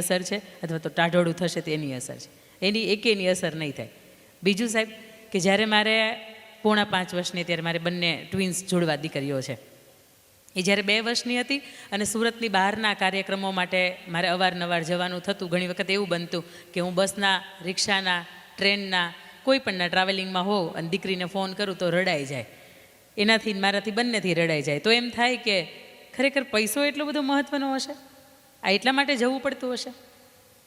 અસર છે અથવા તો ટાઢોળું થશે તેની અસર છે, એની એકેની અસર નહીં થાય. બીજું સાહેબ કે જ્યારે મારે 4.5 વર્ષની ત્યારે મારે બંને ટ્વિન્સ જોડવા દીકરીઓ છે, એ જ્યારે 2 વર્ષની હતી અને સુરતની બહારના કાર્યક્રમો માટે મારે અવારનવાર જવાનું થતું. ઘણી વખત એવું બનતું કે હું બસના, રિક્ષાના, ટ્રેનના, કોઈ પણના ટ્રાવેલિંગમાં હોઉં અને દીકરીને ફોન કરું તો રડાઈ જાય, એનાથી મારાથી બંનેથી રડાઈ જાય. તો એમ થાય કે ખરેખર પૈસો એટલો બધો મહત્ત્વનો હશે, આ એટલા માટે જવું પડતું હશે.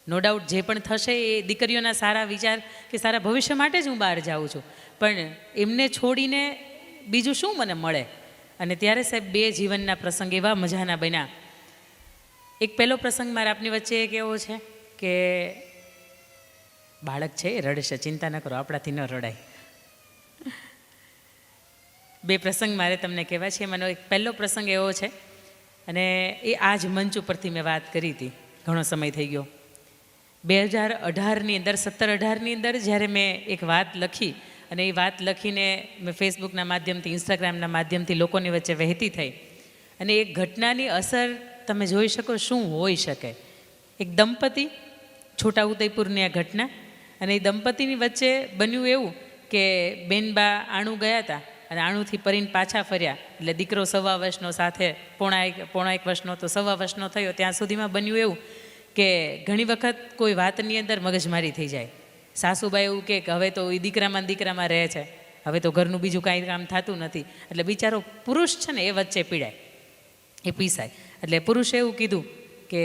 નો ડાઉટ જે પણ થશે એ દીકરીઓના સારા વિચાર કે સારા ભવિષ્ય માટે જ હું બહાર જાઉં છું, પણ એમને છોડીને બીજું શું મને મળે? અને ત્યારે સાહેબ 2 જીવનના પ્રસંગ એવા મજાના બન્યા. એક પહેલો પ્રસંગ મારે આપની વચ્ચે એક એવો છે કે બાળક છે એ રડશે, ચિંતા ન કરો, આપણાથી ન રડાય. 2 પ્રસંગ મારે તમને કહેવા છે. એમાંનો એક પહેલો પ્રસંગ એવો છે અને એ આ જ મંચ ઉપરથી મેં વાત કરી હતી, ઘણો સમય થઈ ગયો. 2018ની અંદર 17-18ની અંદર જ્યારે મેં એક વાત લખી અને એ વાત લખીને મેં ફેસબુકના માધ્યમથી, ઇન્સ્ટાગ્રામના માધ્યમથી લોકોની વચ્ચે વહેતી થઈ અને એક ઘટનાની અસર તમે જોઈ શકો શું હોઈ શકે. એક દંપતી, છોટાઉદેપુરની આ ઘટના, અને એ દંપતીની વચ્ચે બન્યું એવું કે બેનબા આણું ગયા હતા અને આણુંથી પરીને પાછા ફર્યા એટલે દીકરો 1.25 વર્ષનો સાથે પોણા એક વર્ષનો તો 1.25 વર્ષનો થયો. ત્યાં સુધીમાં બન્યું એવું કે ઘણી વખત કોઈ વાતની અંદર મગજમારી થઈ જાય. સાસુબાઈ એવું કે હવે તો એ દીકરામાં રહે છે, હવે તો ઘરનું બીજું કાંઈ કામ થતું નથી, એટલે બિચારો પુરુષ છે ને એ વચ્ચે પીડાય, એ પીસાય. એટલે પુરુષે એવું કીધું કે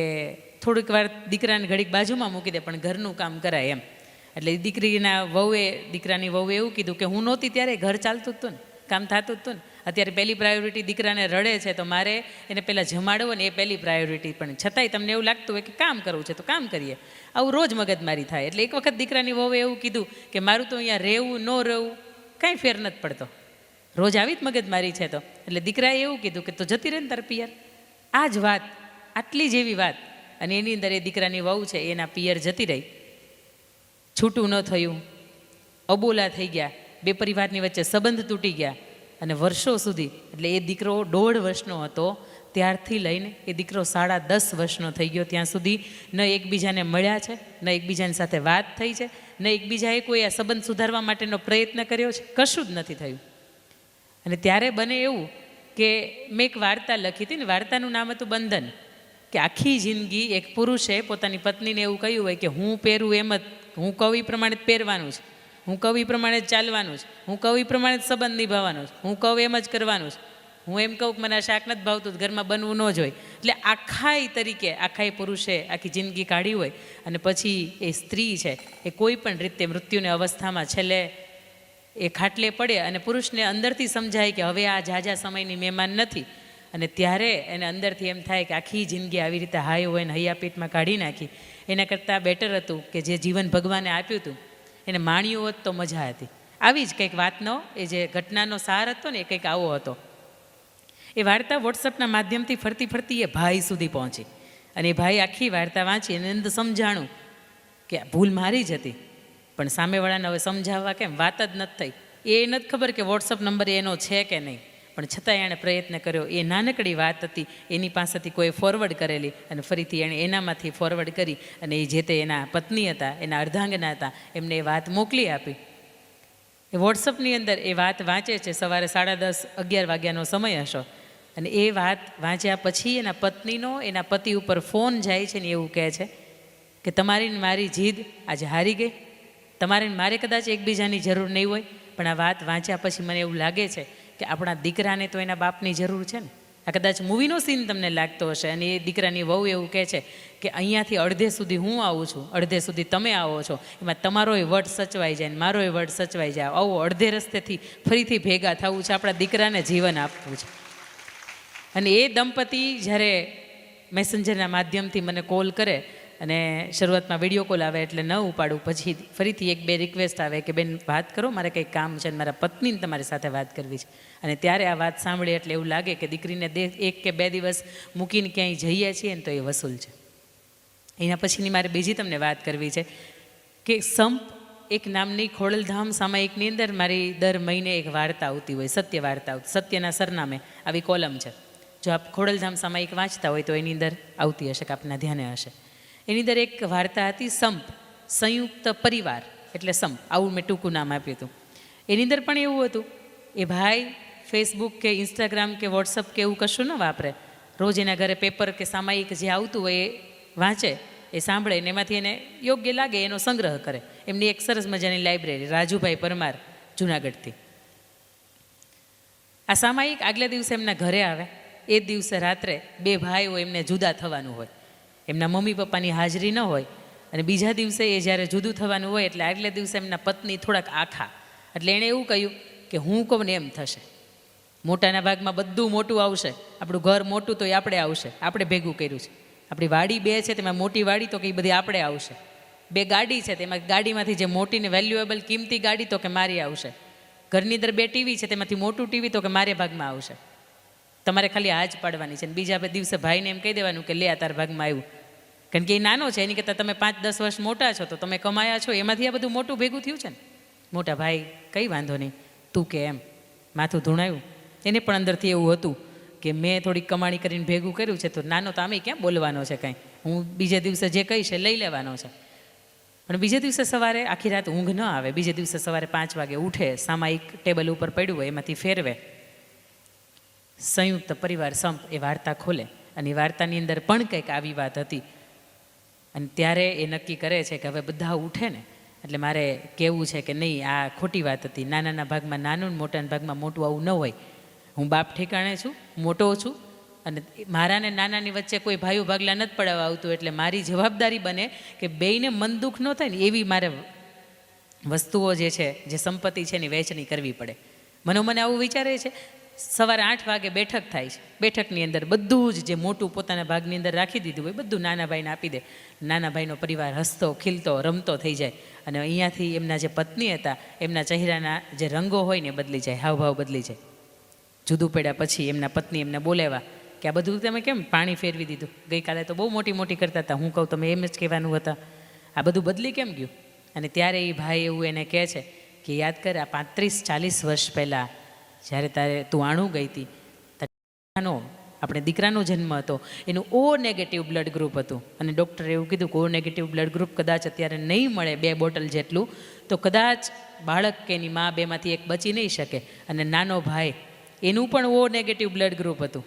થોડીક વાર દીકરાને ઘડીક બાજુમાં મૂકી દે પણ ઘરનું કામ કરાય એમ. એટલે દીકરાની વહુએ એવું કીધું કે હું નહોતી ત્યારે ઘર ચાલતું જ હતું ને, કામ થતું જ હતું ને, અત્યારે પહેલી પ્રાયોરિટી દીકરાને રડે છે તો મારે એને પહેલાં જમાડવો ને એ પહેલી પ્રાયોરિટી, પણ છતાંય તમને એવું લાગતું હોય કે કામ કરવું છે તો કામ કરીએ, આવું રોજ મગજમારી થાય. એટલે એક વખત દીકરાની વહુએ એવું કીધું કે મારું તો અહીંયા રહેવું ન રહેવું કાંઈ ફેર નથી પડતો, રોજ આવી જ મગજમારી છે. તો એટલે દીકરાએ એવું કીધું કે તો જતી રહે ને તાર પિયર. આ જ વાત, આટલી જેવી વાત, અને એની અંદર એ દીકરાની વહુ છે એના પિયર જતી રહી, છૂટું ન થયું, અબોલા થઈ ગયા, 2 પરિવારની વચ્ચે સંબંધ તૂટી ગયા અને વર્ષો સુધી, એટલે એ દીકરો 1.5 વર્ષનો હતો ત્યારથી લઈને એ દીકરો 10.5 વર્ષનો થઈ ગયો ત્યાં સુધી ન એકબીજાને મળ્યા છે, ન એકબીજાની સાથે વાત થઈ છે, ન એકબીજાએ કોઈ આ સંબંધ સુધારવા માટેનો પ્રયત્ન કર્યો છે, કશું જ નથી થયું. અને ત્યારે બને એવું કે મેં એક વાર્તા લખી હતી ને, વાર્તાનું નામ હતું બંધન. કે આખી જિંદગી એક પુરુષે પોતાની પત્નીને એવું કહ્યું હોય કે હું પહેરું એમ જ, હું કહું એ પ્રમાણે જ પહેરવાનું છે, હું કહું એ પ્રમાણે જ ચાલવાનું છે, હું કહું એ પ્રમાણે જ સંબંધ નિભાવવાનો છે, હું કહું એમ જ કરવાનું છે, હું એમ કહું કે મને આ શાક નથી ભાવતું ઘરમાં બનવું ન જોઈએ. એટલે આખાય પુરુષે આખી જિંદગી કાઢી હોય અને પછી એ સ્ત્રી છે એ કોઈ પણ રીતે મૃત્યુની અવસ્થામાં છેલ્લે એ ખાટલે પડે અને પુરુષને અંદરથી સમજાય કે હવે આ ઝાઝા સમયની મહેમાન નથી, અને ત્યારે એને અંદરથી એમ થાય કે આખી જિંદગી આવી રીતે હાય હોય ને હૈયાપીઠમાં કાઢી નાખી, એના કરતાં બેટર હતું કે જે જીવન ભગવાને આપ્યું હતું એને માણ્યું હોત તો મજા હતી. આવી જ કંઈક વાતનો એ જે ઘટનાનો સાર હતો ને એ કંઈક આવો હતો. એ વાર્તા વોટ્સઅપના માધ્યમથી ફરતી એ ભાઈ સુધી પહોંચી અને એ ભાઈ આખી વાર્તા વાંચી એની અંદર સમજાણું કે ભૂલ મારી જ હતી, પણ સામેવાળાને હવે સમજાવવા કેમ, વાત જ નથી થઈ. એ નથી ખબર કે વોટ્સઅપ નંબર એનો છે કે નહીં, પણ છતાં એણે પ્રયત્ન કર્યો. એ નાનકડી વાત હતી, એની પાસેથી કોઈ ફોરવર્ડ કરેલી અને ફરીથી એણે એનામાંથી ફોરવર્ડ કરી અને એ જે તે એના પત્ની હતા, એના અર્ધાંગના હતા, એમને એ વાત મોકલી આપી. એ વોટ્સઅપની અંદર એ વાત વાંચે છે, સવારે 10:30-11 વાગ્યાનો સમય હશો, અને એ વાત વાંચ્યા પછી એના પત્નીનો એના પતિ ઉપર ફોન જાય છે ને એવું કહે છે કે તમારી ને મારી જીદ આજે હારી ગઈ, તમારે મારે કદાચ એકબીજાની જરૂર નહીં હોય, પણ આ વાત વાંચ્યા પછી મને એવું લાગે છે કે આપણા દીકરાને તો એના બાપની જરૂર છે ને. આ કદાચ મૂવીનો સીન તમને લાગતો હશે અને એ દીકરાની વહુ એવું કહે છે કે અહીંયાથી અડધે સુધી હું આવું છું, અડધે સુધી તમે આવો છો, એમાં તમારોય વટ સચવાઈ જાય ને મારોય વટ સચવાઈ જાય, આવો અડધે રસ્તેથી ફરીથી ભેગા થવું છે, આપણા દીકરાને જીવન આપવું છે. અને એ દંપતી જ્યારે મેસેન્જરના માધ્યમથી મને કોલ કરે અને શરૂઆતમાં વિડીયો કોલ આવે એટલે ન ઉપાડું, પછી ફરીથી 1-2 રિક્વેસ્ટ આવે કે બેન વાત કરો, મારે કંઈક કામ છે અને મારા પત્નીને તમારી સાથે વાત કરવી છે. અને ત્યારે આ વાત સાંભળી એટલે એવું લાગે કે દીકરીને 1 કે 2 દિવસ મૂકીને ક્યાંય જઈએ છીએ ને તો એ વસૂલ છે. એના પછીની મારે બીજી તમને વાત કરવી છે કે સંપ એક નામની ખોડલધામ સામાયિકની અંદર મારી દર મહિને એક વાર્તા આવતી હોય, સત્ય વાર્તા આવતી, સત્યના સરનામે આવી કોલમ છે. જો આપ ખોડલધામ સામાયિક વાંચતા હોય તો એની અંદર આવતી હશે કે આપના ધ્યાને હશે. એની અંદર એક વાર્તા હતી સંપ, સંયુક્ત પરિવાર એટલે સંપ, આવું મેં ટૂંકું નામ આપ્યું હતું. એની અંદર પણ એવું હતું, એ ભાઈ ફેસબુક કે ઇન્સ્ટાગ્રામ કે વોટ્સઅપ કે એવું કશું ન વાપરે. રોજ એના ઘરે પેપર કે સામાયિક જે આવતું હોય એ વાંચે, એ સાંભળે ને એમાંથી એને યોગ્ય લાગે એનો સંગ્રહ કરે. એમની એક સરસ મજાની લાઇબ્રેરી, રાજુભાઈ પરમાર, જુનાગઢથી. આ સામાયિક આગલા દિવસે એમના ઘરે આવે, એ દિવસે રાત્રે બે ભાઈઓ એમને જુદા થવાનું હોય, એમના મમ્મી પપ્પાની હાજરી ન હોય, અને બીજા દિવસે એ જ્યારે જુદું થવાનું હોય એટલે આગલા દિવસે એમના પત્ની થોડાક આખા, એટલે એણે એવું કહ્યું કે હું કહું ને એમ થશે. મોટાના ભાગમાં બધું મોટું આવશે, આપણું ઘર મોટું તો એ આપણે આવશે, આપણે ભેગું કર્યું છે. આપણી વાડી બે છે તેમાં મોટી વાડી તો કે એ બધી આપણે આવશે. બે ગાડી છે તેમાં ગાડીમાંથી જે મોટી ને વેલ્યુએબલ કિંમતી ગાડી તો કે મારી આવશે. ઘરની અંદર બે ટીવી છે તેમાંથી મોટું ટીવી તો કે મારે ભાગમાં આવશે. તમારે ખાલી હાજ પાડવાની છે. અને બીજા દિવસે ભાઈને એમ કહી દેવાનું કે લે આ તારા ભાગમાં આવ્યું, કારણ કે એ નાનો છે, એની કરતાં તમે 5-10 વર્ષ મોટા છો તો તમે કમાયા છો, એમાંથી આ બધું મોટું ભેગું થયું છે ને. મોટા ભાઈ કંઈ વાંધો નહીં, તું કે એમ માથું ધૂણાયું. એને પણ અંદરથી એવું હતું કે મેં થોડીક કમાણી કરીને ભેગું કર્યું છે, તો નાનો તો આમે ક્યાં બોલવાનો છે કાંઈ, હું બીજે દિવસે જે કહીશ એ લઈ લેવાનો છે. પણ બીજે દિવસે સવારે આખી રાત ઊંઘ ન આવે, બીજે દિવસે સવારે 5 વાગે ઉઠે, સામાયિક ટેબલ ઉપર પડ્યું હોય એમાંથી ફેરવે, સંયુક્ત પરિવાર સંપ એ વાર્તા ખોલે, અને એ વાર્તાની અંદર પણ કંઈક આવી વાત હતી. અને ત્યારે એ નક્કી કરે છે કે હવે બધા ઉઠે ને એટલે મારે કહેવું છે કે નહીં, આ ખોટી વાત હતી. નાનાના ભાગમાં નાનું ને મોટાના ભાગમાં મોટું આવું ન હોય. હું બાપ ઠેકાણે છું, મોટો છું, અને મારા ને નાનાની વચ્ચે કોઈ ભાઈઓ ભાગલા નથી પડાવવા આવતું, એટલે મારી જવાબદારી બને કે બેયને મન દુઃખ ન થાય ને એવી મારે વસ્તુઓ જે છે, જે સંપત્તિ છે એની વહેંચણી કરવી પડે. મને આવું વિચારે છે. સવારે 8 વાગે બેઠક થાય છે, બેઠકની અંદર બધું જ જે મોટું પોતાના ભાગની અંદર રાખી દીધું હોય બધું નાના ભાઈને આપી દે. નાના ભાઈનો પરિવાર હસતો ખીલતો રમતો થઈ જાય, અને અહીંયાથી એમના જે પત્ની હતા એમના ચહેરાના જે રંગો હોય ને બદલી જાય, હાવભાવ બદલી જાય. જુદું પડ્યા પછી એમના પત્ની એમને બોલાવ્યા કે આ બધું તમે કેમ પાણી ફેરવી દીધું, ગઈકાલે તો બહુ મોટી મોટી કરતા હતા, હું કહું તમે એમ જ કહેવાનું હતા, આ બધું બદલી કેમ ગયું. અને ત્યારે એ ભાઈ એવું એને કહે છે કે યાદ કર આ 35-40 વર્ષ પહેલાં જ્યારે તારે તું આણું ગઈ હતી, આપણે દીકરાનો જન્મ હતો, એનું O નેગેટિવ બ્લડ ગ્રુપ હતું, અને ડૉક્ટરે એવું કીધું કે O નેગેટિવ બ્લડ ગ્રુપ કદાચ અત્યારે નહીં મળે 2 બોટલ જેટલું, તો કદાચ બાળક કે એની મા બેમાંથી એક બચી નહીં શકે. અને નાનો ભાઈ એનું પણ O નેગેટિવ બ્લડ ગ્રુપ હતું.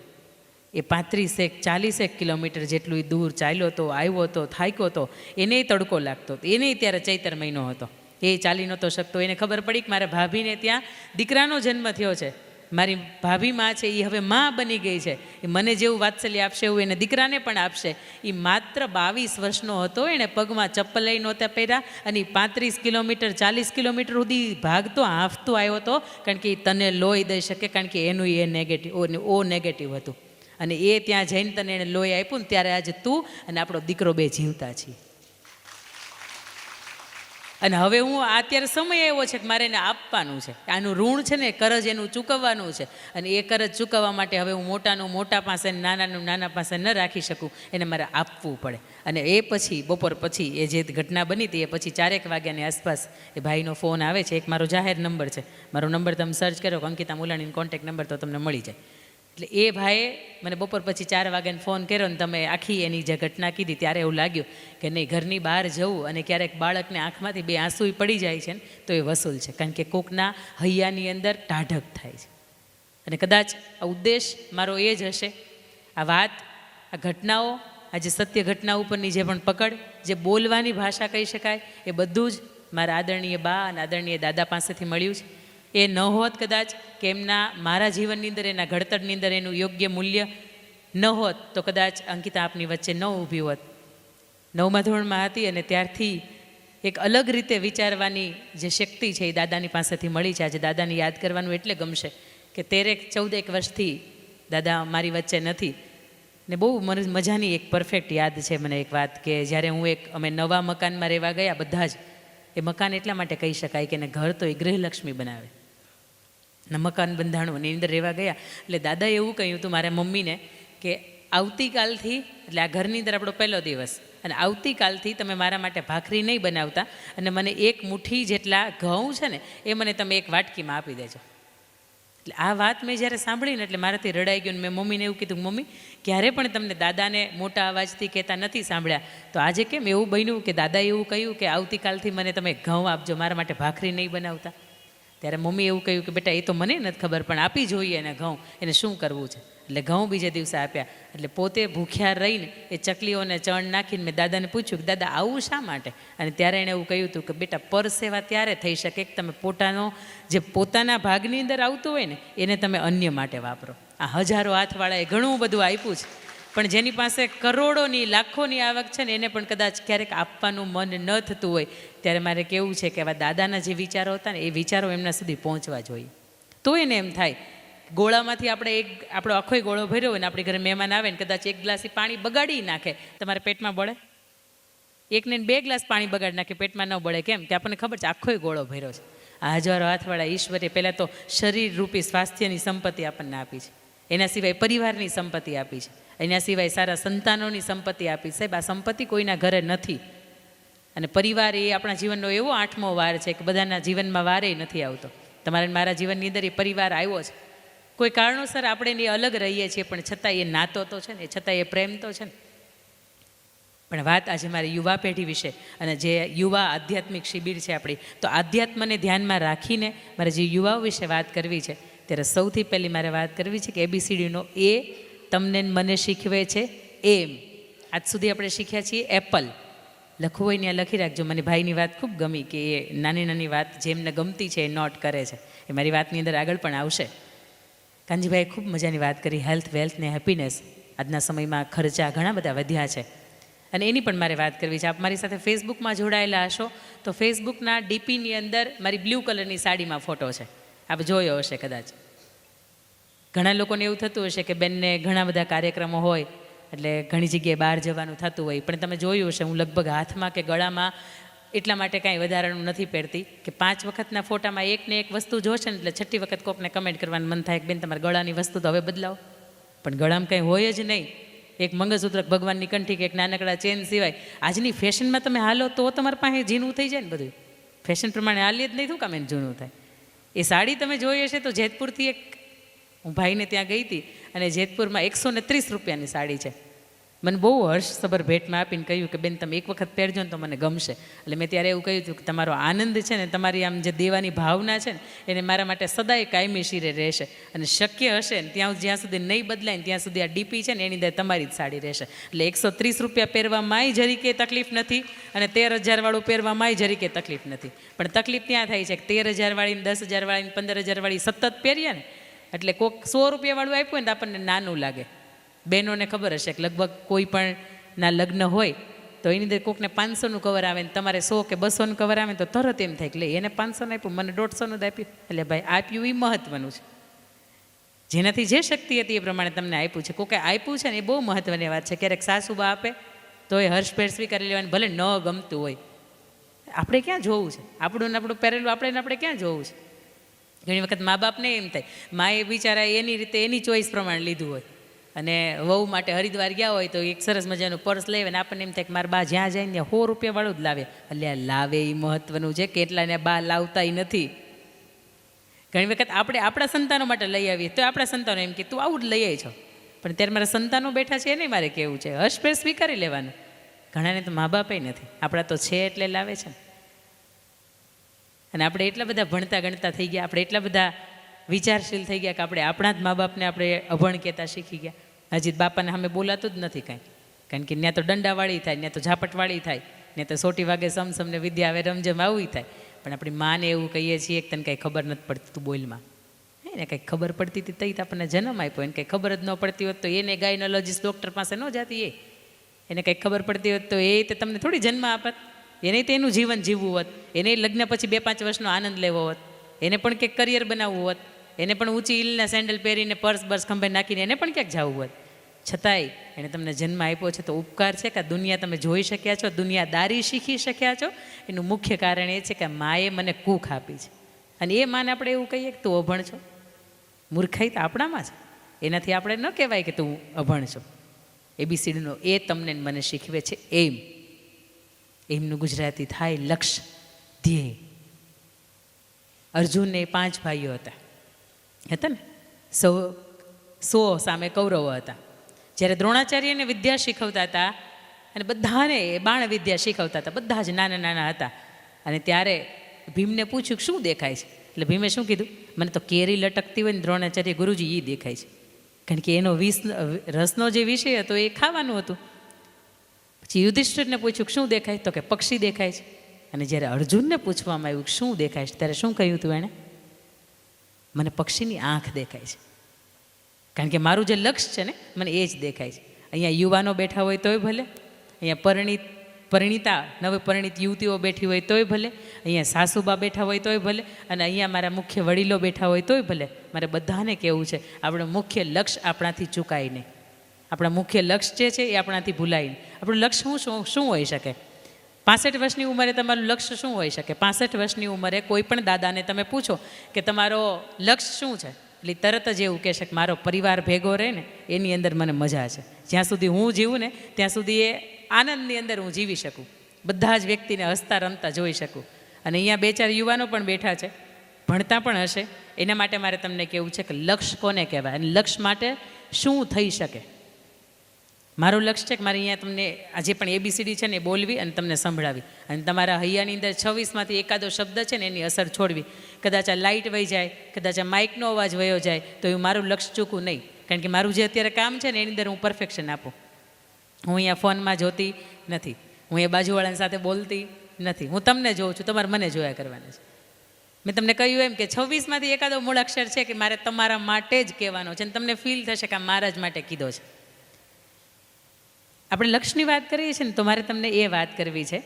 એ 35-40 કિલોમીટર જેટલું દૂર ચાલ્યો હતો, આવ્યો હતો, થાક્યો હતો, એને તડકો લાગતો, એને ત્યારે ચૈતર મહિનો હતો, એ ચાલી નહોતો શકતો. એને ખબર પડી કે મારા ભાભીને ત્યાં દીકરાનો જન્મ થયો છે, મારી ભાભી માં છે એ હવે માં બની ગઈ છે, એ મને જેવું વાત્સલ્ય આપશે એવું એને દીકરાને પણ આપશે. એ માત્ર 22 વર્ષનો હતો, એણે પગમાં ચપ્પલ લઈ નહોતા પહેર્યા, અને 35 કિલોમીટર 40 કિલોમીટર સુધી ભાગતો હાંફતો આવ્યો હતો, કારણ કે એ તને લોહી દઈ શકે, કારણ કે એનું એ નેગેટિવ O નેગેટિવ હતું. અને એ ત્યાં જઈને તને એને લોહી આપ્યું ને ત્યારે આજે તું અને આપણો દીકરો બે જીવતા છીએ. અને હવે હું અત્યારે સમય એવો છે કે મારે એને આપવાનું છે, આનું ઋણ છે ને કરજ એનું ચૂકવવાનું છે, અને એ કરજ ચૂકવવા માટે હવે હું મોટાનું મોટા પાસે નાનાનું નાના પાસે ન રાખી શકું, એને મારે આપવું પડે. અને એ પછી બપોર પછી એ જે ઘટના બની હતી એ પછી 4 વાગ્યાની આસપાસ એ ભાઈનો ફોન આવે છે. એક મારો જાહેર નંબર છે, મારો નંબર તમે સર્ચ કરો અંકિતા મુલાણીનો કોન્ટેક્ટ નંબર તો તમને મળી જાય. એટલે એ ભાઈએ મને બપોર પછી 4 વાગ્યાને ફોન કર્યો, ને તમે આખી એની જે ઘટના કીધી ત્યારે એવું લાગ્યું કે નહીં, ઘરની બહાર જવું અને ક્યારેક બાળકને આંખમાંથી 2 આંસુય પડી જાય છે ને તો એ વસૂલ છે, કારણ કે કોકના હૈયાની અંદર ટાઢક થાય છે. અને કદાચ આ ઉદ્દેશ મારો એ જ હશે, આ વાત, આ ઘટનાઓ, આ જે સત્ય ઘટના ઉપરની જે પણ પકડ, જે બોલવાની ભાષા કહી શકાય, એ બધું જ મારા આદરણીય બા અને આદરણીય દાદા પાસેથી મળ્યું છે. એ ન હોત કદાચ કે એમના મારા જીવનની અંદર એના ઘડતરની અંદર એનું યોગ્ય મૂલ્ય ન હોત તો કદાચ અંકિતા આપની વચ્ચે ન ઊભી હોત. 9મા ધોરણમાં હતી અને ત્યારથી એક અલગ રીતે વિચારવાની જે શક્તિ છે એ દાદાની પાસેથી મળી છે. આજે દાદાને યાદ કરવાનું એટલે ગમશે કે 13-14 વર્ષથી દાદા મારી વચ્ચે નથી. ને બહુ મજાની એક પરફેક્ટ યાદ છે મને એક વાત, કે જ્યારે અમે નવા મકાનમાં રહેવા ગયા, બધા જ એ મકાન એટલા માટે કહી શકાય કે એને ઘર તો એ ગૃહલક્ષ્મી બનાવે, મકાન બંધાણું એની અંદર રહેવા ગયા. એટલે દાદાએ એવું કહ્યું હતું મારા મમ્મીને કે આવતીકાલથી, એટલે આ ઘરની અંદર આપણો પહેલો દિવસ, અને આવતીકાલથી તમે મારા માટે ભાખરી નહીં બનાવતા, અને મને 1 મુઠ્ઠી જેટલા ઘઉં છે ને એ મને તમે 1 વાટકીમાં આપી દેજો. એટલે આ વાત મેં જ્યારે સાંભળીને એટલે મારાથી રડાઈ ગયું. મેં મમ્મીને એવું કીધું, મમ્મી ક્યારે પણ તમને દાદાને મોટા અવાજથી કહેતા નથી સાંભળ્યા, તો આજે કેમ એવું બન્યું કે દાદાએ એવું કહ્યું કે આવતીકાલથી મને તમે ઘઉં આપજો, મારા માટે ભાખરી નહીં બનાવતા? ત્યારે મમ્મી એવું કહ્યું કે બેટા એ તો મને નથી ખબર, પણ આપી જોઈએ એને ઘઉં, એને શું કરવું છે. એટલે ઘઉં બીજે દિવસે આપ્યા. એટલે પોતે ભૂખ્યા રહીને એ ચકલીઓને ચણ નાખીને મેં દાદાને પૂછ્યું કે દાદા આવું શા માટે? અને ત્યારે એણે એવું કહ્યું હતું કે બેટા પરસેવા ત્યારે થઈ શકે કે તમે જે પોતાના ભાગની અંદર આવતું હોય ને એને તમે અન્ય માટે વાપરો. આ હજારો હાથવાળાએ ઘણું બધું આપ્યું છે, પણ જેની પાસે કરોડોની લાખોની આવક છે ને એને પણ કદાચ ક્યારેક આપવાનું મન ન થતું હોય, ત્યારે મારે કહેવું છે કે આવા દાદાના જે વિચારો હતા ને એ વિચારો એમના સુધી પહોંચવા જોઈએ. તો એને એમ થાય ગોળામાંથી આપણે આપણો આખોય ગોળો ભર્યો હોય ને આપણી ઘરે મહેમાન આવે ને કદાચ એક ગ્લાસથી પાણી બગાડી નાખે, તમારે પેટમાં બળે? એકને 2 ગ્લાસ પાણી બગાડી નાખે, પેટમાં ન બળે. કેમ કે આપણને ખબર છે આખોય ગોળો ભર્યો છે. આ હજારો હાથવાળા ઈશ્વરે પહેલાં તો શરીર રૂપી સ્વાસ્થ્યની સંપત્તિ આપણને આપી છે, એના સિવાય પરિવારની સંપત્તિ આપી છે, એના સિવાય સારા સંતાનોની સંપત્તિ આપી. સાહેબ આ સંપત્તિ કોઈના ઘરે નથી. અને પરિવાર એ આપણા જીવનનો એવો 8મો વાર છે કે બધાના જીવનમાં વારે નથી આવતો. તમારા મારા જીવનની અંદર એ પરિવાર આવ્યો છે. કોઈ કારણોસર આપણે એને અલગ રહીએ છીએ, પણ છતાં એ નાતો તો છે ને, છતાં એ પ્રેમ તો છે ને. પણ વાત આજે મારી યુવા પેઢી વિશે અને જે યુવા આધ્યાત્મિક શિબિર છે આપણી, તો આધ્યાત્મને ધ્યાનમાં રાખીને મારે જે યુવાઓ વિશે વાત કરવી છે, ત્યારે સૌથી પહેલી મારે વાત કરવી છે કે ABCDનો એ તમને મને શીખવે છે એમ. આજ સુધી આપણે શીખ્યા છીએ એપલ. લખવું હોય ત્યાં લખી રાખજો. મને ભાઈની વાત ખૂબ ગમી કે એ નાની નાની વાત જેમને ગમતી છે એ નોટ કરે છે. એ મારી વાતની અંદર આગળ પણ આવશે. કાનજીભાઈએ ખૂબ મજાની વાત કરી, હેલ્થ, વેલ્થ ને હેપીનેસ. આજના સમયમાં ખર્ચા ઘણા બધા વધ્યા છે અને એની પણ મારે વાત કરવી છે. આપ મારી સાથે ફેસબુકમાં જોડાયેલા હશો તો ફેસબુકના ડીપીની અંદર મારી બ્લુ કલરની સાડીમાં ફોટો છે, આપ જોયો હશે કદાચ. ઘણા લોકોને એવું થતું હશે કે બેનને ઘણા બધા કાર્યક્રમો હોય એટલે ઘણી જગ્યાએ બહાર જવાનું થતું હોય, પણ તમે જોયું હશે હું લગભગ હાથમાં કે ગળામાં એટલા માટે કાંઈ વધારાનું નથી પહેરતી કે 5 વખતના ફોટામાં એકને એક વસ્તુ જોશે ને એટલે 6ઠી વખત કોકને કમેન્ટ કરવાનું મન થાય કે બેન તમારા ગળાની વસ્તુ તો હવે બદલાવો. પણ ગળામાં કંઈ હોય જ નહીં. એક મંગળસૂત્ર, ભગવાનની કંઠી કે એક નાનકડા ચેન સિવાય આજની ફેશનમાં તમે હાલો તો તમારી પાસે ઝીણું થઈ જાય ને. બધું ફેશન પ્રમાણે હાલીએ જ નહીં, શું કામ એને જૂનું થાય. એ સાડી તમે જોઈ હશે તો જેતપુરથી હું ભાઈને ત્યાં ગઈ હતી અને જેતપુરમાં 130 રૂપિયાની સાડી છે. મને બહુ હર્ષસભર ભેટમાં આપીને કહ્યું કે બેન તમે એક વખત પહેરજો ને તો મને ગમશે. એટલે મેં ત્યારે એવું કહ્યું હતું કે તમારો આનંદ છે ને, તમારી આમ જે દેવાની ભાવના છે ને, એને મારા માટે સદાય કાયમી શિરે રહેશે. અને શક્ય હશે ને જ્યાં સુધી નહીં બદલાય ને ત્યાં સુધી આ ડીપી છે ને એની અંદર તમારી જ સાડી રહેશે. એટલે 130 રૂપિયા પહેરવામાંય જરીકે તકલીફ નથી અને 13,000 વાળું પહેરવામાંય જરીકે તકલીફ નથી. પણ તકલીફ ત્યાં થાય છે કે 13,000 વાળીને, 10,000 વાળીને, 15,000 વાળી સતત પહેરીએ ને એટલે કોઈક 100 રૂપિયા વાળું આપ્યું ને તો આપણને નાનું લાગે. બહેનોને ખબર હશે કે લગભગ કોઈ પણ ના લગ્ન હોય તો એની અંદર કોઈકને 500નું કવર આવે ને તમારે 100 કે 200નું કવર આવે તો તરત એમ થાય કે લે એને 500નું આપ્યું, મને 150નું જ આપ્યું. એટલે ભાઈ આપ્યું એ મહત્ત્વનું છે. જેનાથી જે શક્તિ હતી એ પ્રમાણે તમને આપ્યું છે. કોકે આપ્યું છે ને એ બહુ મહત્ત્વની વાત છે. ક્યારેક સાસુબા આપે તો એ હર્ષભેર સ્વીકારી લેવાની, ભલે ન ગમતું હોય. આપણે ક્યાં જોવું છે આપણું પહેરેલું, આપણે ક્યાં જોવું છે. ઘણી વખત મા બાપને એમ થાય માએ બિચારા એની રીતે એની ચોઈસ પ્રમાણે લીધું હોય અને વહુ માટે હરિદ્વાર ગયા હોય તો એક સરસ મજાનું પર્સ લેવે ને આપણને એમ થાય કે મારા બા જ્યાં જાય ને 100 રૂપિયા વાળું જ લાવે. એટલે લાવે એ મહત્ત્વનું છે, કેટલાને બા લાવતાય નથી. ઘણી વખત આપણે આપણા સંતાનો માટે લઈ આવીએ તો આપણા સંતાનો એમ કે તું આવું જ લઈ આવી છો, પણ ત્યારે મારા સંતાનો બેઠા છે એને મારે કેવું છે, હર્ષભેર સ્વીકારી લેવાનું. ઘણાને તો મા બાપે નથી, આપણા તો છે એટલે લાવે છે. અને આપણે એટલા બધા ભણતા ગણતા થઈ ગયા, આપણે એટલા બધા વિચારશીલ થઈ ગયા કે આપણે આપણા જ મા બાપને આપણે અભણ કહેતા શીખી ગયા. હજી બાપાને સામે બોલાતું જ નથી કાંઈ, કારણ કે ત્યાં તો દંડાવાળી થાય, ત્યાં તો ઝાપટવાળી થાય, ત્યાં તો સોટી વાગે સમસમને વિદ્યા આવે રમજમ આવું થાય. પણ આપણી માને એવું કહીએ છીએ કે તને કાંઈ ખબર નથી પડતી, તું બોલમાં. એને કંઈક ખબર પડતી હતી તઈ તો આપણને જન્મ આપ્યો. એને કંઈ ખબર જ ન પડતી હોત તો એને ગાયનોલોજીસ્ટ ડૉક્ટર પાસે ન જતી. એને કંઈક ખબર પડતી હોત તો એ તો તમને થોડી જન્મ આપત. એને તો એનું જીવન જીવવું હોત, એને લગ્ન પછી 2-5 વર્ષનો આનંદ લેવો હોત, એને પણ કંઈક કરિયર બનાવવું હોત, એને પણ ઊંચી હિલના સેન્ડલ પહેરીને પર્સ બર્સ ખંભે નાખીને એને પણ ક્યાંક જવું હોત. છતાંય એણે તમને જન્મ આપ્યો છે તો ઉપકાર છે કે દુનિયા તમે જોઈ શક્યા છો, દુનિયાદારી શીખી શક્યા છો. એનું મુખ્ય કારણ એ છે કે માએ મને કૂખ આપી છે. અને એ માને આપણે એવું કહીએ કે તું અભણ છો, મૂર્ખાઈ તો આપણામાં છે. એનાથી આપણે ન કહેવાય કે તું અભણ છો. ABCDનો એ તમને મને શીખવે છે એમ. એમનું ગુજરાતી થાય લક્ષ્ય, ધ્યેય. અર્જુનને 5 ભાઈઓ હતા. હતા ને, 100 સામે કૌરવો હતા. જ્યારે દ્રોણાચાર્યને વિદ્યા શીખવતા હતા અને બધાને બાણ વિદ્યા શીખવતા હતા, બધા જ નાના નાના હતા. અને ત્યારે ભીમને પૂછ્યું કે શું દેખાય છે? એટલે ભીમે શું કીધું? મને તો કેરી લટકતી હોય ને દ્રોણાચાર્ય ગુરુજી એ દેખાય છે, કારણ કે એનો રસનો જે વિષય હતો એ ખાવાનું હતું. પછી યુધિષ્ઠિરને પૂછ્યું કે શું દેખાય? તો કે પક્ષી દેખાય છે. અને જ્યારે અર્જુનને પૂછવામાં આવ્યું કે શું દેખાય છે, ત્યારે શું કહ્યું હતું એણે? મને પક્ષીની આંખ દેખાય છે, કારણ કે મારું જે લક્ષ્ય છે ને મને એ જ દેખાય છે. અહીંયા યુવાનો બેઠા હોય તોય ભલે, અહીંયા પરિણીતા નવપરિણીત યુવતીઓ બેઠી હોય તોય ભલે, અહીંયા સાસુબા બેઠા હોય તોય ભલે, અને અહીંયા મારા મુખ્ય વડીલો બેઠા હોય તોય ભલે. મારે બધાને કહેવું છે, આપણું મુખ્ય લક્ષ્ય આપણાથી ચૂકાય નહીં. આપણા મુખ્ય લક્ષ્ય જે છે એ આપણાથી ભૂલાય નહીં. આપણું લક્ષ્ય શું હોઈ શકે? 65 વર્ષની ઉંમરે તમારું લક્ષ્ય શું હોઈ શકે? 65 વર્ષની ઉંમરે કોઈ પણ દાદાને તમે પૂછો કે તમારો લક્ષ્ય શું છે, એટલે તરત જ એવું કહેશે કે મારો પરિવાર ભેગો રહે ને એની અંદર મને મજા છે. જ્યાં સુધી હું જીવું ને ત્યાં સુધી એ આનંદની અંદર હું જીવી શકું, બધા જ વ્યક્તિને હસતા રમતા જોઈ શકું. અને અહીંયા 2-4 યુવાનો પણ બેઠા છે, ભણતા પણ હશે. એના માટે મારે તમને કહેવું છે કે લક્ષ્ય કોને કહેવાય અને લક્ષ્ય માટે શું થઈ શકે. મારું લક્ષ્ય છે કે મારે અહીંયા તમને આજે પણ ABCD છે ને એ બોલવી અને તમને સંભળાવી, અને તમારા હૈયાની અંદર 26માંથી એકાદો શબ્દ છે ને એની અસર છોડવી. કદાચ આ લાઇટ વહી જાય, કદાચ આ માઇકનો અવાજ વયો જાય તો એ મારું લક્ષ્ય ચૂકવું નહીં, કારણ કે મારું જે અત્યારે કામ છે ને એની અંદર હું પરફેક્શન આપું. હું અહીંયા ફોનમાં જોતી નથી, હું એ બાજુવાળાની સાથે બોલતી નથી, હું તમને જોઉં છું, તમારે મને જોયા કરવાના છે. મેં તમને કહ્યું એમ કે 26માંથી એકાદો મૂળાક્ષર છે કે મારે તમારા માટે જ કહેવાનો છે, અને તમને ફીલ થશે કે આ મારા જ માટે કીધો છે. આપણે લક્ષ્યની વાત કરીએ છીએ ને તો મારે તમને એ વાત કરવી છે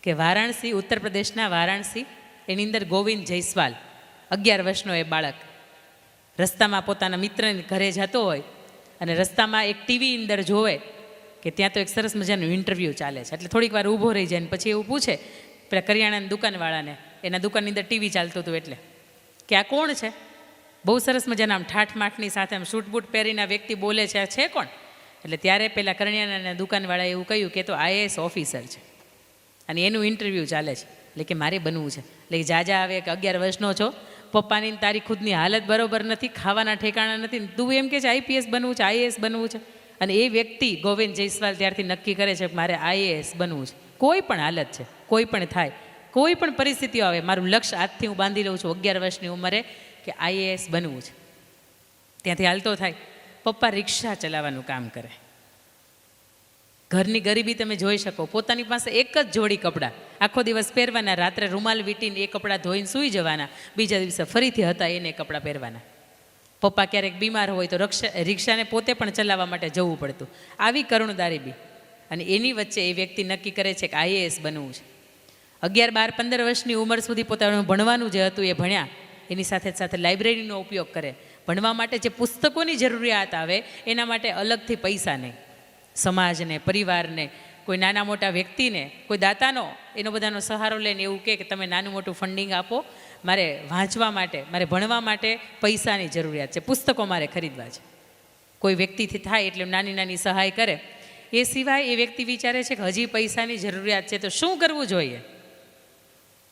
કે વારાણસી, ઉત્તર પ્રદેશના વારાણસી, એની અંદર ગોવિંદ જયસ્વાલ 11 વર્ષનો એ બાળક રસ્તામાં પોતાના મિત્રને ઘરે જતો હોય અને રસ્તામાં એક ટીવી અંદર જોવે કે ત્યાં તો એક સરસ મજાનું ઇન્ટરવ્યૂ ચાલે છે. એટલે થોડીક વાર ઊભો રહી જાય ને પછી એવું પૂછે પેલા કરિયાણાની દુકાનવાળાને, એના દુકાનની અંદર ટીવી ચાલતું હતું, એટલે કે આ કોણ છે? બહુ સરસ મજાના આમ ઠાઠમાઠની સાથે આમ સૂટ બૂટ પહેરીને વ્યક્તિ બોલે છે, આ છે કોણ? એટલે ત્યારે પેલા કરિયાણાના દુકાનવાળાએ એવું કહ્યું કે તો IAS ઓફિસર છે અને એનું ઇન્ટરવ્યૂ ચાલે છે, એટલે કે મારે બનવું છે. એટલે જાજા આવે કે 11 વર્ષનો છો, પપ્પાની તારી ખુદની હાલત બરોબર નથી, ખાવાના ઠેકાણા નથી, તું એમ કે છે IPS બનવું છે, IAS બનવું છે. અને એ વ્યક્તિ ગોવિંદ જયસ્વાલ ત્યારથી નક્કી કરે છે કે મારે IAS બનવું છે. કોઈ પણ હાલત છે, કોઈ પણ થાય, કોઈ પણ પરિસ્થિતિઓ આવે, મારું લક્ષ્ય આજથી હું બાંધી લઉં છું 11 વર્ષની ઉંમરે કે IAS બનવું છે. ત્યાંથી હાલતો થાય, પપ્પા રિક્ષા ચલાવવાનું કામ કરે. ઘરની ગરીબી તમે જોઈ શકો, પોતાની પાસે એક જ જોડી કપડાં આખો દિવસ પહેરવાના, રાત્રે રૂમાલ વીટીને એ કપડાં ધોઈને સૂઈ જવાના, બીજા દિવસે ફરીથી હતા એને કપડાં પહેરવાના. પપ્પા ક્યારેક બીમાર હોય તો રિક્ષાને પોતે પણ ચલાવવા માટે જવું પડતું. આવી કરુણદારીબી. અને એની વચ્ચે એ વ્યક્તિ નક્કી કરે છે કે IAS બનવું છે. 11, 12, 15 વર્ષની ઉંમર સુધી પોતાનું ભણવાનું જે હતું એ ભણ્યા, એની સાથે સાથે લાઇબ્રેરીનો ઉપયોગ કરે. ભણવા માટે જે પુસ્તકોની જરૂરિયાત આવે એના માટે અલગથી પૈસા નહીં. સમાજને, પરિવારને, કોઈ નાના મોટા વ્યક્તિને, કોઈ દાતાનો, એનો બધાનો સહારો લઈને એવું કે તમે નાનું મોટું ફંડિંગ આપો, મારે વાંચવા માટે, મારે ભણવા માટે પૈસાની જરૂરિયાત છે, પુસ્તકો મારે ખરીદવા છે. કોઈ વ્યક્તિથી થાય એટલે નાની નાની સહાય કરે. એ સિવાય એ વ્યક્તિ વિચારે છે કે હજી પૈસાની જરૂરિયાત છે તો શું કરવું જોઈએ?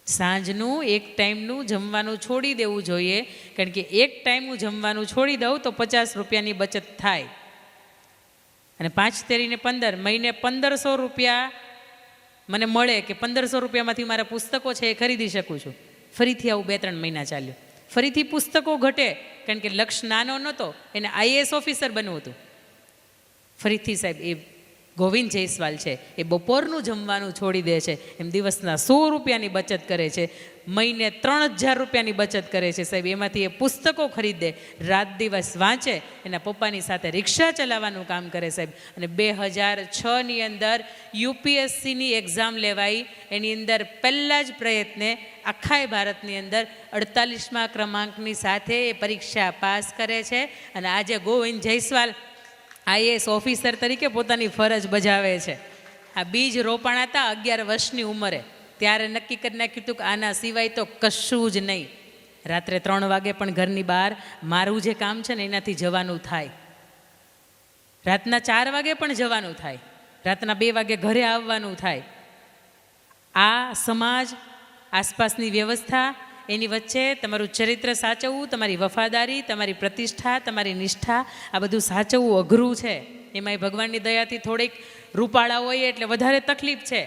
સાંજનું એક ટાઈમનું જમવાનું છોડી દેવું જોઈએ, કારણ કે એક ટાઈમનું જમવાનું છોડી દઉં તો 50 રૂપિયાની બચત થાય. અને 5 તેરીને 15 મહિને 1500 રૂપિયા મને મળે કે 1500 રૂપિયામાંથી મારા પુસ્તકો છે એ ખરીદી શકું છું. ફરીથી આવું 2-3 મહિના ચાલ્યું, ફરીથી પુસ્તકો ઘટે, કારણ કે લક્ષ્ય નાનો નહોતો, એને IAS ઓફિસર બનવું હતું. ફરીથી સાહેબ એ ગોવિંદ જયસ્વાલ છે એ બપોરનું જમવાનું છોડી દે છે, એમ દિવસના 100 રૂપિયાની બચત કરે છે, મહિને 3000 રૂપિયાની બચત કરે છે સાહેબ. એમાંથી એ પુસ્તકો ખરીદે, રાત દિવસ વાંચે, એના પપ્પાની સાથે રિક્ષા ચલાવવાનું કામ કરે સાહેબ. અને 2006ની અંદર UPSCની એક્ઝામ લેવાઈ, એની અંદર પહેલાં જ પ્રયત્ને આખા ભારતની અંદર 48મા ક્રમાંકની સાથે એ પરીક્ષા પાસ કરે છે. અને આજે ગોવિંદ જયસ્વાલ IAS ઓફિસર તરીકે પોતાની ફરજ બજાવે છે. આ બીજ રોપાણા હતા 11 વર્ષની ઉંમરે, ત્યારે નક્કી કરી નાખ્યું હતું કે આના સિવાય તો કશું જ નહીં. રાત્રે 3 વાગે પણ ઘરની બહાર મારું જે કામ છે ને એનાથી જવાનું થાય, રાતના 4 વાગે પણ જવાનું થાય, રાતના 2 વાગે ઘરે આવવાનું થાય. આ સમાજ, આસપાસની વ્યવસ્થા, એની વચ્ચે તમારું ચરિત્ર સાચવવું, તમારી વફાદારી, તમારી પ્રતિષ્ઠા, તમારી નિષ્ઠા, આ બધું સાચવવું અઘરું છે. એમાંય ભગવાનની દયાથી થોડીક રૂપાળા હોય એટલે વધારે તકલીફ છે.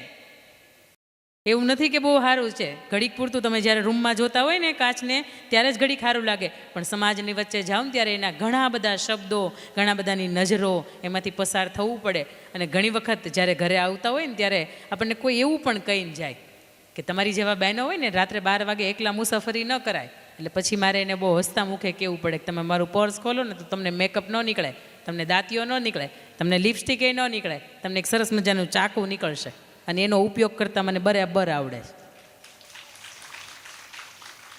એવું નથી કે બહુ સારું છે. ઘડીક પૂરતું તમે જ્યારે રૂમમાં જોતા હોય ને કાચને, ત્યારે જ ઘડીક સારું લાગે, પણ સમાજની વચ્ચે જાઓ ને ત્યારે એના ઘણા બધા શબ્દો, ઘણા બધાની નજરો, એમાંથી પસાર થવું પડે. અને ઘણી વખત જ્યારે ઘરે આવતા હોય ને ત્યારે આપણને કોઈ એવું પણ કહીને જાય કે તમારી જેવા બહેનો હોય ને રાત્રે 12 વાગે એકલા મુસાફરી ન કરાય. એટલે પછી મારે એને બહુ હસતા મુખે કહેવું પડે કે તમે મારું પર્સ ખોલો ને તો તમને મેકઅપ ન નીકળે, તમને દાંતીઓ ન નીકળે, તમને લિપસ્ટિક ન નીકળે, તમને એક સરસ મજાનું ચાકુ નીકળશે અને એનો ઉપયોગ કરતાં મને બરાબર આવડે છે.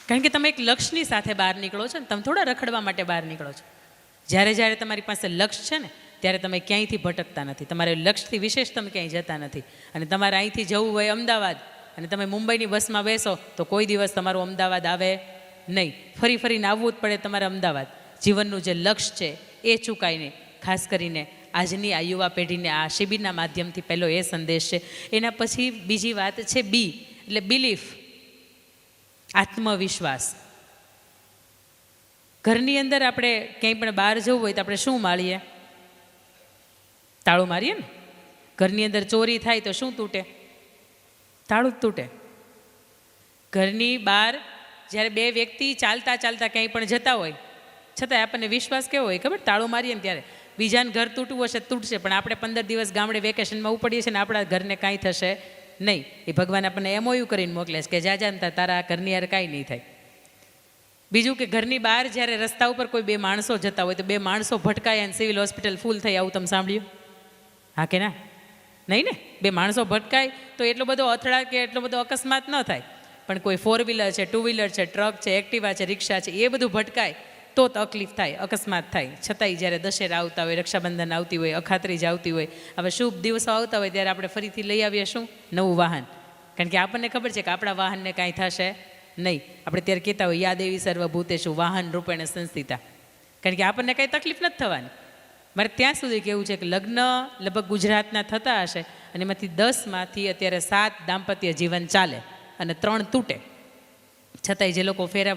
કારણ કે તમે એક લક્ષ્યની સાથે બહાર નીકળો છો ને, તમે થોડા રખડવા માટે બહાર નીકળો છો. જ્યારે જ્યારે તમારી પાસે લક્ષ્ય છે ને ત્યારે તમે ક્યાંયથી ભટકતા નથી, તમારે લક્ષ્યથી વિશેષ તમે ક્યાંય જતા નથી. અને તમારે અહીંથી જવું હોય અમદાવાદ અને તમે મુંબઈની બસમાં બેસો તો કોઈ દિવસ તમારું અમદાવાદ આવે નહીં. ફરી ફરીને આવવું જ પડે તમારે અમદાવાદ. જીવનનું જે લક્ષ્ય છે એ ચૂકાય નહીં. ખાસ કરીને આજની આ યુવા પેઢીને આ શિબિરના માધ્યમથી પહેલો એ સંદેશ છે. એના પછી બીજી વાત છે બી, એટલે બિલીફ, આત્મવિશ્વાસ. ઘરની અંદર આપણે ક્યાંય પણ બહાર જવું હોય તો આપણે શું માળીએ? તાળું મારીએ ને. ઘરની અંદર ચોરી થાય તો શું તૂટે? તાળું જ તૂટે. ઘરની બહાર જ્યારે બે વ્યક્તિ ચાલતા ચાલતા ક્યાંય પણ જતા હોય છતાંય આપણને વિશ્વાસ કેવો હોય ખબર? તાળું મારીએ ને ત્યારે બીજાને ઘર તૂટવું હશે તૂટશે, પણ આપણે 15 દિવસ ગામડે વેકેશનમાં ઉપડીએ છીએ ને આપણા ઘરને કાંઈ થશે નહીં. એ ભગવાન આપણને એમઓયુ કરીને મોકલે છે કે જા તારા ઘરની યાર કાંઈ નહીં થાય. બીજું કે ઘરની બહાર જ્યારે રસ્તા ઉપર કોઈ બે માણસો જતા હોય તો બે માણસો ભટકાય અને સિવિલ હોસ્પિટલ ફૂલ થઈ, આવું તમે સાંભળ્યું? હા કે ના? નહીં ને? બે માણસો ભટકાય તો એટલો બધો અથડા કે એટલો બધો અકસ્માત ન થાય, પણ કોઈ 4 વ્હીલર છે, 2 વ્હીલર છે, ટ્રક છે, એક્ટિવા છે, રિક્ષા છે, એ બધું ભટકાય તો તકલીફ થાય, અકસ્માત થાય. છતાંય જ્યારે દશેરા આવતા હોય, રક્ષાબંધન આવતી હોય, અખાત્રીજ આવતી હોય, હવે શુભ દિવસો આવતા હોય ત્યારે આપણે ફરીથી લઈ આવીએ શું? નવું વાહન. કારણ કે આપણને ખબર છે કે આપણા વાહનને કાંઈ થશે નહીં. આપણે ત્યારે કહેતા હોય યા દેવી સર્વભૂતેષુ વાહન રૂપેણ સંસ્થિતા. કારણ કે આપણને કાંઈ તકલીફ નથી થવાની. મારે ત્યાં સુધી કહેવું છે કે લગ્ન લગભગ ગુજરાતના થતા હશે અને એમાંથી 10માંથી અત્યારે 7 દાંપત્ય જીવન ચાલે અને 3 તૂટે. છતાંય જે લોકો ફેરા